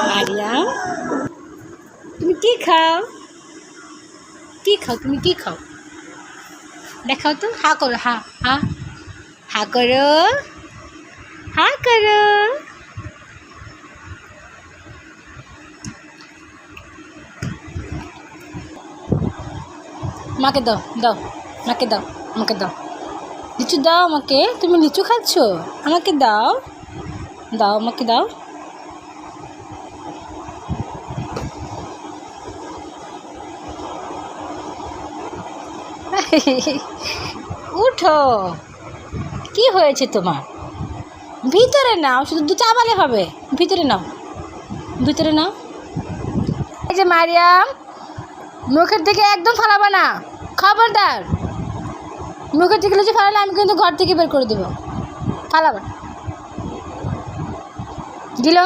মারিয়াম, তুমি কি খাও? কি খাও? তুমি কি খাও? দেখাও তো। হা করো, হা হা হা করো, হা করো। মাকে দাও, দাও, মাকে দাও, আমাকে দাও। লিচু দাও আমাকে। তুমি লিচু খাচ্ছ? আমাকে দাও, দাও আমাকে দাও। উঠো, কি হয়েছে তোমার? ভিতরে নাও, শুধু দু চাবালে হবে। ভিতরে নাও, ভিতরে নাও। এই যে মারিয়াম, মুখের দিকে একদম ফালাবা না, খবরদার। মুখের দিকে লিচু ফালালে আমি কিন্তু ঘর থেকে বের করে দেবো। ফালাবা, দিল।